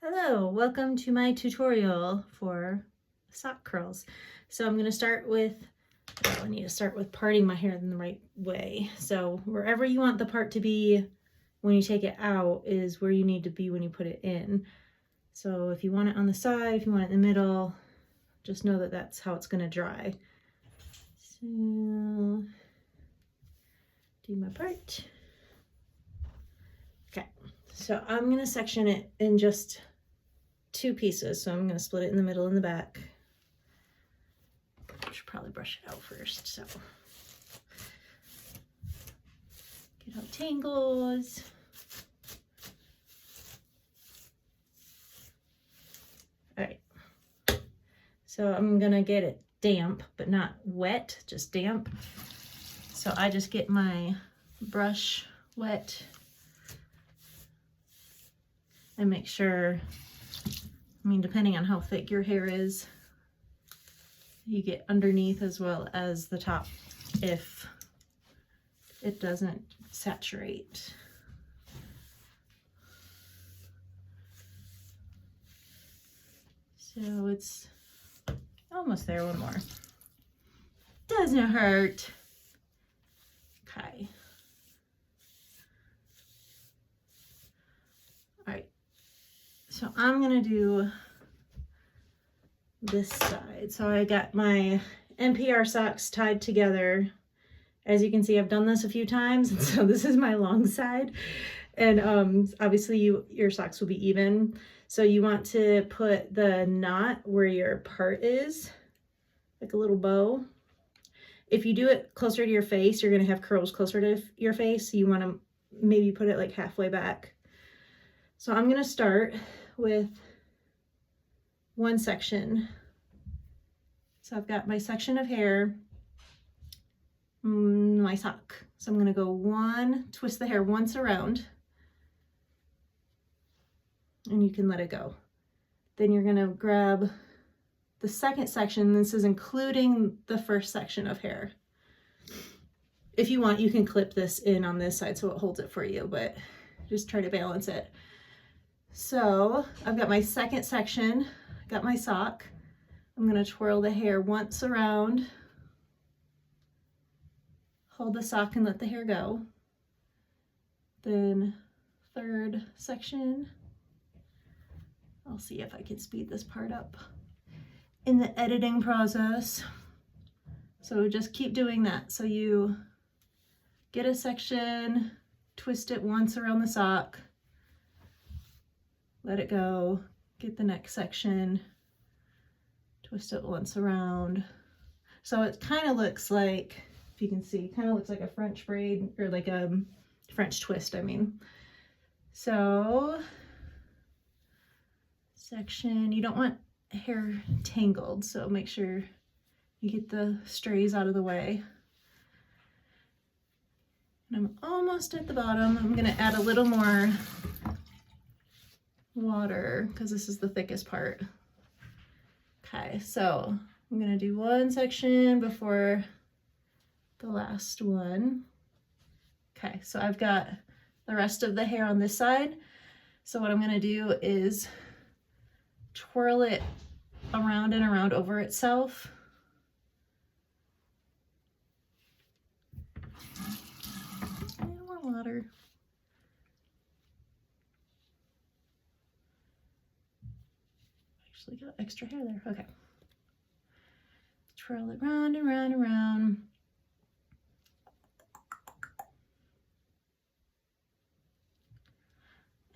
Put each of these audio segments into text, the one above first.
Hello, welcome to my tutorial for sock curls. So I'm going to start with, I need to start with parting my hair in the right way. So wherever you want the part to be when you take it out is where you need to be when you put it in. So if you want it on the side, if you want it in the middle, just know that that's how it's going to dry. So do my part. Okay, so I'm going to section it in just two pieces, so I'm going to split it in the middle and the back. I should probably brush it out first, so get how it tangles. All right, so I'm gonna get it damp, but not wet, just damp. So I just get my brush wet and make sure, I mean, depending on how thick your hair is, you get underneath as well as the top if it doesn't saturate. So it's almost there, one more. Doesn't hurt. Okay. All right. So I'm gonna do this side. So I got my NPR socks tied together. As you can see, I've done this a few times, and so this is my long side. And obviously your socks will be even. So you want to put the knot where your part is, like a little bow. If you do it closer to your face, you're gonna have curls closer to your face. So you want to maybe put it like halfway back. So I'm gonna start with one section. So I've got my section of hair, my sock. So I'm gonna go twist the hair once around, and you can let it go. Then you're gonna grab the second section. This is including the first section of hair. If you want, you can clip this in on this side so it holds it for you, but just try to balance it. So I've got my second section, got my sock. I'm gonna twirl the hair once around, hold the sock and let the hair go. Then third section, I'll see if I can speed this part up in the editing process. So just keep doing that. So you get a section, twist it once around the sock, let it go, get the next section, twist it once around. So it kind of looks like, if you can see, kind of looks like a French braid, or like a French twist, I mean. So section, you don't want hair tangled, so make sure you get the strays out of the way. And I'm almost at the bottom. I'm gonna add a little more water because this is the thickest part. Okay, so I'm gonna do one section before the last one. Okay, so I've got the rest of the hair on this side. So what I'm gonna do is twirl it around and around over itself. And more water. Actually got extra hair there, okay. Twirl it round and round and round.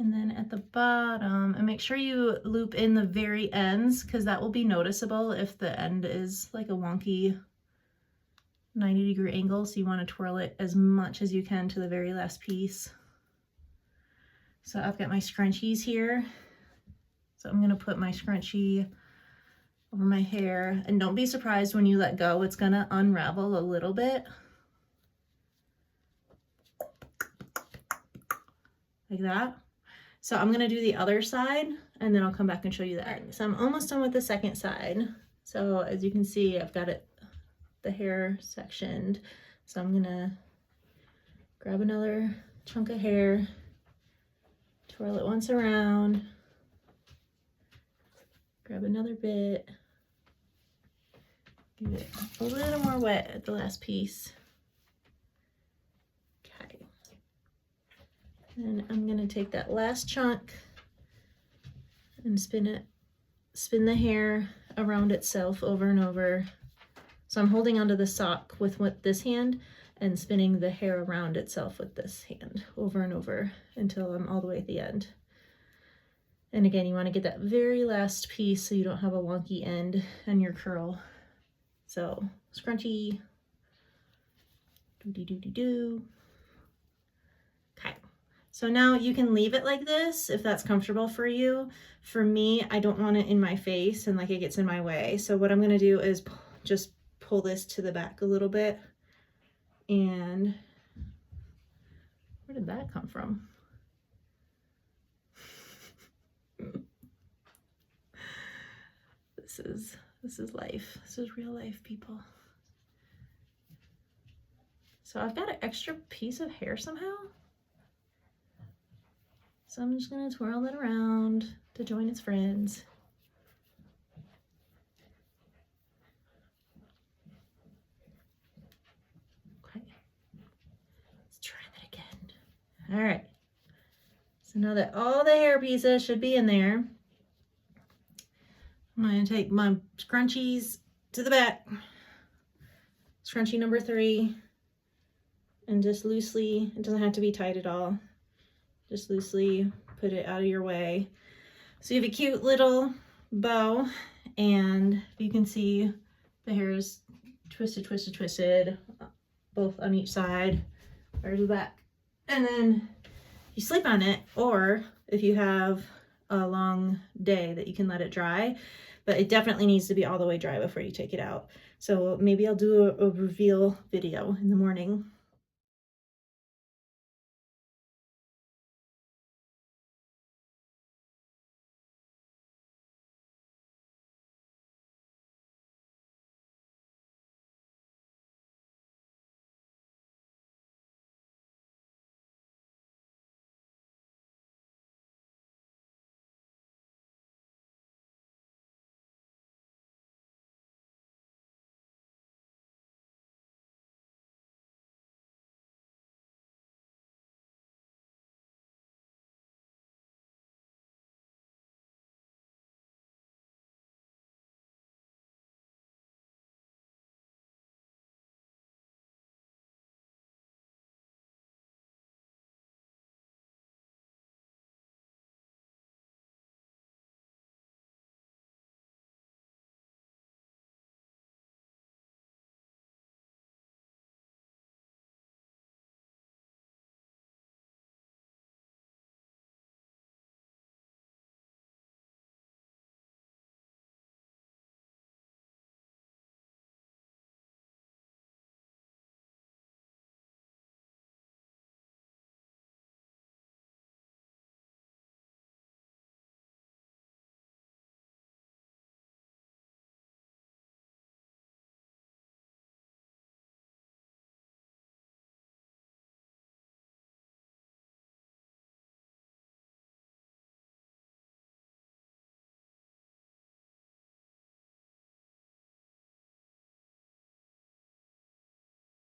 And then at the bottom, and make sure you loop in the very ends because that will be noticeable if the end is like a wonky 90-degree angle. So you want to twirl it as much as you can to the very last piece. So I've got my scrunchies here. So I'm going to put my scrunchie over my hair, and don't be surprised when you let go, it's going to unravel a little bit. Like that. So I'm gonna do the other side and then I'll come back and show you that. Right, so I'm almost done with the second side. So as you can see, I've got the hair sectioned. So I'm gonna grab another chunk of hair, twirl it once around, Grab another bit. Give it a little more wet at the last piece. Okay. And I'm going to take that last chunk and spin the hair around itself over and over. So I'm holding onto the sock with this hand and spinning the hair around itself with this hand over and over until I'm all the way at the end. And again, you want to get that very last piece so you don't have a wonky end on your curl. So scrunchy, do-dee-doo-dee-doo. Okay, so now you can leave it like this if that's comfortable for you. For me, I don't want it in my face and like it gets in my way. So what I'm gonna do is just pull this to the back a little bit. And where did that come from? This is life. This is real life, people. So I've got an extra piece of hair somehow. So I'm just gonna twirl it around to join its friends. Okay, let's try that again. All right, so now that all the hair pieces should be in there, I'm gonna take my scrunchies to the back, scrunchie number 3, and just loosely, it doesn't have to be tight at all, just loosely put it out of your way. So you have a cute little bow, and you can see the hair is twisted, both on each side. There's the back. And then you sleep on it, or if you have a long day that you can let it dry, but it definitely needs to be all the way dry before you take it out. So maybe I'll do a reveal video in the morning.